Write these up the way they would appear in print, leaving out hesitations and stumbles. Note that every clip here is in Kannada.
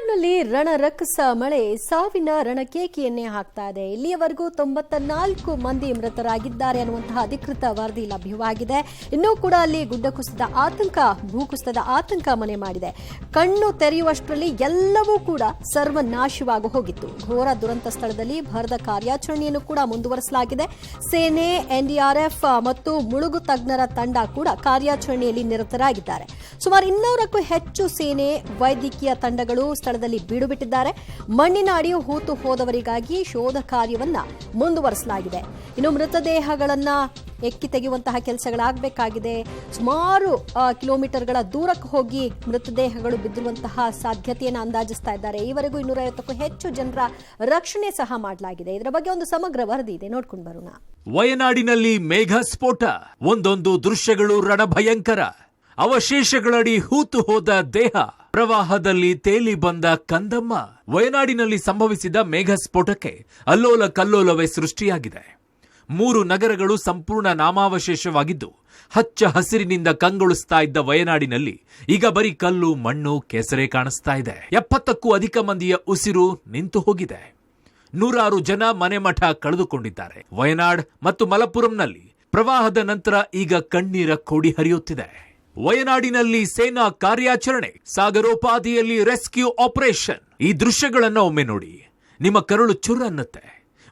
ವಯನಾಡಿನಲ್ಲಿ ರಣರಕ್ಕಸ ಮಳೆ ಸಾವಿನ ರಣಕೇಕೆಯನ್ನೇ ಹಾಕ್ತಾ ಇದೆ. ಇಲ್ಲಿಯವರೆಗೂ 94 ಮಂದಿ ಮೃತರಾಗಿದ್ದಾರೆ ಅನ್ನುವಂತಹ ಅಧಿಕೃತ ವರದಿ ಲಭ್ಯವಾಗಿದೆ. ಇನ್ನೂ ಕೂಡ ಅಲ್ಲಿ ಗುಡ್ಡ ಕುಸಿದ ಆತಂಕ, ಭೂಕುಸಿತದ ಆತಂಕ ಮನೆ ಮಾಡಿದೆ. ಕಣ್ಣು ತೆರೆಯುವಷ್ಟರಲ್ಲಿ ಎಲ್ಲವೂ ಕೂಡ ಸರ್ವನಾಶವಾಗಿ ಹೋಗಿತ್ತು. ಘೋರ ದುರಂತ ಸ್ಥಳದಲ್ಲಿ ಭರದ ಕಾರ್ಯಾಚರಣೆಯನ್ನು ಕೂಡ ಮುಂದುವರಿಸಲಾಗಿದೆ. ಸೇನೆ, ಎನ್ಡಿಆರ್ಎಫ್ ಮತ್ತು ಮುಳುಗು ತಜ್ಞರ ತಂಡ ಕೂಡ ಕಾರ್ಯಾಚರಣೆಯಲ್ಲಿ ನಿರತರಾಗಿದ್ದಾರೆ. ಸುಮಾರು 200ಕ್ಕೂ ಹೆಚ್ಚು ಸೇನೆ, ವೈದ್ಯಕೀಯ ತಂಡಗಳು ಸ್ಥಳದಲ್ಲಿ ಬೀಡು ಬಿಟ್ಟಿದ್ದಾರೆ. ಮಣ್ಣಿನ ಅಡಿ ಹೂತು ಹೋದವರಿಗಾಗಿ ಶೋಧ ಕಾರ್ಯವನ್ನ ಮುಂದುವರಿಸಲಾಗಿದೆ. ಇನ್ನು ಮೃತದೇಹಗಳನ್ನ ಎಕ್ಕಿ ತೆಗೆಯುವಂತಹ ಕೆಲಸಗಳಾಗಬೇಕಾಗಿದೆ. ಸುಮಾರು ಕಿಲೋಮೀಟರ್ಗಳ ದೂರಕ್ಕೆ ಹೋಗಿ ಮೃತದೇಹಗಳು ಬಿದ್ದಿರುವಂತಹ ಸಾಧ್ಯತೆಯನ್ನು ಅಂದಾಜಿಸ್ತಾ ಇದ್ದಾರೆ. ಈವರೆಗೂ 250ಕ್ಕೂ ಹೆಚ್ಚು ಜನರ ರಕ್ಷಣೆ ಸಹ ಮಾಡಲಾಗಿದೆ. ಇದರ ಬಗ್ಗೆ ಒಂದು ಸಮಗ್ರ ವರದಿ ಇದೆ, ನೋಡ್ಕೊಂಡು ಬರೋಣ. ವಯನಾಡಿನಲ್ಲಿ ಮೇಘ ಸ್ಫೋಟ, ಒಂದೊಂದು ದೃಶ್ಯಗಳು ರಣಭಯಂಕರ. ಅವಶೇಷಗಳಡಿ ಹೂತು ಹೋದ ದೇಹ, ಪ್ರವಾಹದಲ್ಲಿ ತೇಲಿ ಬಂದ ಕಂದಮ್ಮ. ವಯನಾಡಿನಲ್ಲಿ ಸಂಭವಿಸಿದ ಮೇಘ ಸ್ಫೋಟಕ್ಕೆ ಅಲ್ಲೋಲ ಕಲ್ಲೋಲವೇ ಸೃಷ್ಟಿಯಾಗಿದೆ. 3 ನಗರಗಳು ಸಂಪೂರ್ಣ ನಾಮಾವಶೇಷವಾಗಿದ್ದು ಹಚ್ಚ ಹಸಿರಿನಿಂದ ಕಂಗೊಳಿಸ್ತಾ ಇದ್ದ ವಯನಾಡಿನಲ್ಲಿ ಈಗ ಬರೀ ಕಲ್ಲು, ಮಣ್ಣು, ಕೆಸರೆ ಕಾಣಿಸ್ತಾ ಇದೆ. 70ಕ್ಕೂ ಅಧಿಕ ಮಂದಿಯ ಉಸಿರು ನಿಂತು ಹೋಗಿದೆ. 100 ಜನ ಮನೆಮಠ ಕಳೆದುಕೊಂಡಿದ್ದಾರೆ. ವಯನಾಡ್ ಮತ್ತು ಮಲಪ್ಪುರಂನಲ್ಲಿ ಪ್ರವಾಹದ ನಂತರ ಈಗ ಕಣ್ಣೀರ ಕೋಡಿ ಹರಿಯುತ್ತಿದೆ. ವಯನಾಡಿನಲ್ಲಿ ಸೇನಾ ಕಾರ್ಯಾಚರಣೆ, ಸಾಗರೋಪಾದಿಯಲ್ಲಿ ರೆಸ್ಕ್ಯೂ ಆಪರೇಷನ್. ಈ ದೃಶ್ಯಗಳನ್ನ ಒಮ್ಮೆ ನೋಡಿ, ನಿಮ್ಮ ಕರುಳು ಚುರ್ ಅನ್ನತ್ತೆ.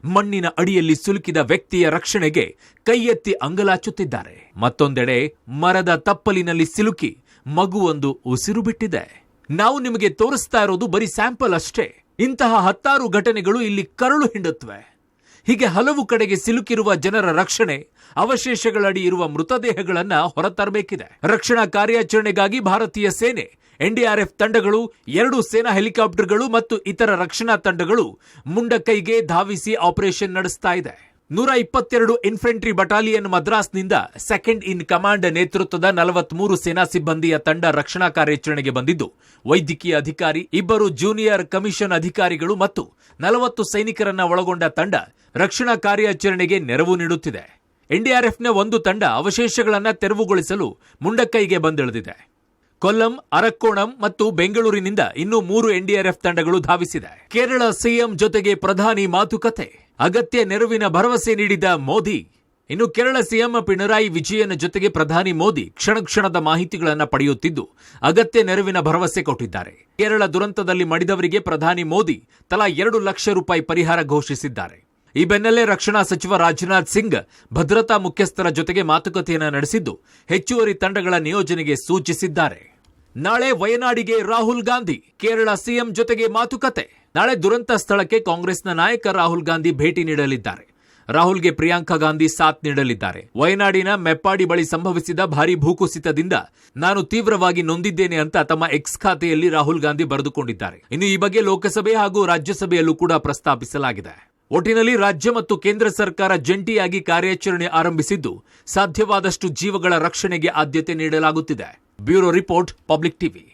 ಮಣ್ಣಿನ ಅಡಿಯಲ್ಲಿ ಸಿಲುಕಿದ ವ್ಯಕ್ತಿಯ ರಕ್ಷಣೆಗೆ ಕೈ ಎತ್ತಿ ಅಂಗಲಾಚುತ್ತಿದ್ದಾರೆ. ಮತ್ತೊಂದೆಡೆ ಮರದ ತಪ್ಪಲಿನಲ್ಲಿ ಸಿಲುಕಿ ಮಗುವೊಂದು ಉಸಿರು ಬಿಟ್ಟಿದೆ. ನಾವು ನಿಮಗೆ ತೋರಿಸ್ತಾ ಇರೋದು ಬರೀ ಸ್ಯಾಂಪಲ್ ಅಷ್ಟೇ. ಇಂತಹ 10 ಘಟನೆಗಳು ಇಲ್ಲಿ ಕರುಳು ಹಿಂಡುತ್ತವೆ. ಹೀಗೆ ಹಲವು ಕಡೆಗೆ ಸಿಲುಕಿರುವ ಜನರ ರಕ್ಷಣೆ, ಅವಶೇಷಗಳಡಿ ಇರುವ ಮೃತದೇಹಗಳನ್ನ ಹೊರತರಬೇಕಿದೆ. ರಕ್ಷಣಾ ಕಾರ್ಯಾಚರಣೆಗಾಗಿ ಭಾರತೀಯ ಸೇನೆ, ಎನ್ಡಿಆರ್ಎಫ್ ತಂಡಗಳು, 2 ಸೇನಾ ಹೆಲಿಕಾಪ್ಟರ್ಗಳು ಮತ್ತು ಇತರ ರಕ್ಷಣಾ ತಂಡಗಳು ಮುಂಡಕೈಗೆ ಧಾವಿಸಿ ಆಪರೇಷನ್ ನಡೆಸ್ತಾ ಇದೆ. 122 ಇನ್ಫೆಂಟ್ರಿ ಬಟಾಲಿಯನ್ ಮದ್ರಾಸ್ನಿಂದ ಸೆಕೆಂಡ್ ಇನ್ ಕಮಾಂಡ್ ನೇತೃತ್ವದ 43 ಸೇನಾ ಸಿಬ್ಬಂದಿಯ ತಂಡ ರಕ್ಷಣಾ ಕಾರ್ಯಾಚರಣೆಗೆ ಬಂದಿದ್ದು, ವೈದ್ಯಕೀಯ ಅಧಿಕಾರಿ, 2 ಜೂನಿಯರ್ ಕಮಿಷನ್ ಅಧಿಕಾರಿಗಳು ಮತ್ತು 40 ಸೈನಿಕರನ್ನ ಒಳಗೊಂಡ ತಂಡ ರಕ್ಷಣಾ ಕಾರ್ಯಾಚರಣೆಗೆ ನೆರವು ನೀಡುತ್ತಿದೆ. ಎನ್ಡಿಆರ್ಎಫ್ನ 1 ತಂಡ ಅವಶೇಷಗಳನ್ನ ತೆರವುಗೊಳಿಸಲು ಮುಂಡಕೈಗೆ ಬಂದಿಳಿದಿದೆ. ಕೊಲ್ಲಂ, ಅರಕ್ಕೋಣಂ ಮತ್ತು ಬೆಂಗಳೂರಿನಿಂದ ಇನ್ನೂ 3 ಎನ್ಡಿಆರ್ಎಫ್ ತಂಡಗಳು ಧಾವಿಸಿದೆ. ಕೇರಳ ಸಿಎಂ ಜೊತೆಗೆ ಪ್ರಧಾನಿ ಮಾತುಕತೆ, ಅಗತ್ಯ ನೆರವಿನ ಭರವಸೆ ನೀಡಿದ ಮೋದಿ. ಇನ್ನು ಕೇರಳ ಸಿಎಂ ಪಿಣರಾಯಿ ವಿಜಯನ್ ಜೊತೆಗೆ ಪ್ರಧಾನಿ ಮೋದಿ ಕ್ಷಣದ ಮಾಹಿತಿಗಳನ್ನು ಪಡೆಯುತ್ತಿದ್ದು ಅಗತ್ಯ ನೆರವಿನ ಭರವಸೆ ಕೊಟ್ಟಿದ್ದಾರೆ. ಕೇರಳ ದುರಂತದಲ್ಲಿ ಮಡಿದವರಿಗೆ ಪ್ರಧಾನಿ ಮೋದಿ ತಲಾ 2 ಲಕ್ಷ ರೂಪಾಯಿ ಪರಿಹಾರ ಘೋಷಿಸಿದ್ದಾರೆ. ಈ ಬೆನ್ನಲ್ಲೇ ರಕ್ಷಣಾ ಸಚಿವ ರಾಜನಾಥ್ ಸಿಂಗ್ ಭದ್ರತಾ ಮುಖ್ಯಸ್ಥರ ಜೊತೆಗೆ ಮಾತುಕತೆಯನ್ನು ನಡೆಸಿದ್ದು ಹೆಚ್ಚುವರಿ ತಂಡಗಳ ನಿಯೋಜನೆಗೆ ಸೂಚಿಸಿದ್ದಾರೆ. ನಾಳೆ ವಯನಾಡಿಗೆ ರಾಹುಲ್ ಗಾಂಧಿ, ಕೇರಳ ಸಿಎಂ ಜೊತೆಗೆ ಮಾತುಕತೆ. ನಾಳೆ ದುರಂತ ಸ್ಥಳಕ್ಕೆ ಕಾಂಗ್ರೆಸ್ನ ನಾಯಕ ರಾಹುಲ್ ಗಾಂಧಿ ಭೇಟಿ ನೀಡಲಿದ್ದಾರೆ. ರಾಹುಲ್ಗೆ ಪ್ರಿಯಾಂಕಾ ಗಾಂಧಿ ಸಾಥ್ ನೀಡಲಿದ್ದಾರೆ. ವಯನಾಡಿನ ಮೆಪ್ಪಾಡಿ ಬಳಿ ಸಂಭವಿಸಿದ ಭಾರೀ ಭೂಕುಸಿತದಿಂದ ನಾನು ತೀವ್ರವಾಗಿ ನೊಂದಿದ್ದೇನೆ ಅಂತ ತಮ್ಮ ಎಕ್ಸ್ ಖಾತೆಯಲ್ಲಿ ರಾಹುಲ್ ಗಾಂಧಿ ಬರೆದುಕೊಂಡಿದ್ದಾರೆ. ಇನ್ನು ಈ ಬಗ್ಗೆ ಲೋಕಸಭೆ ಹಾಗೂ ರಾಜ್ಯಸಭೆಯಲ್ಲೂ ಕೂಡ ಪ್ರಸ್ತಾಪಿಸಲಾಗಿದೆ. ಒಟ್ಟಿನಲ್ಲಿ ರಾಜ್ಯ ಮತ್ತು ಕೇಂದ್ರ ಸರ್ಕಾರ ಜಂಟಿಯಾಗಿ ಕಾರ್ಯಾಚರಣೆ ಆರಂಭಿಸಿದ್ದು ಸಾಧ್ಯವಾದಷ್ಟು ಜೀವಗಳ ರಕ್ಷಣೆಗೆ ಆದ್ಯತೆ ನೀಡಲಾಗುತ್ತಿದೆ. Bureau report, public TV.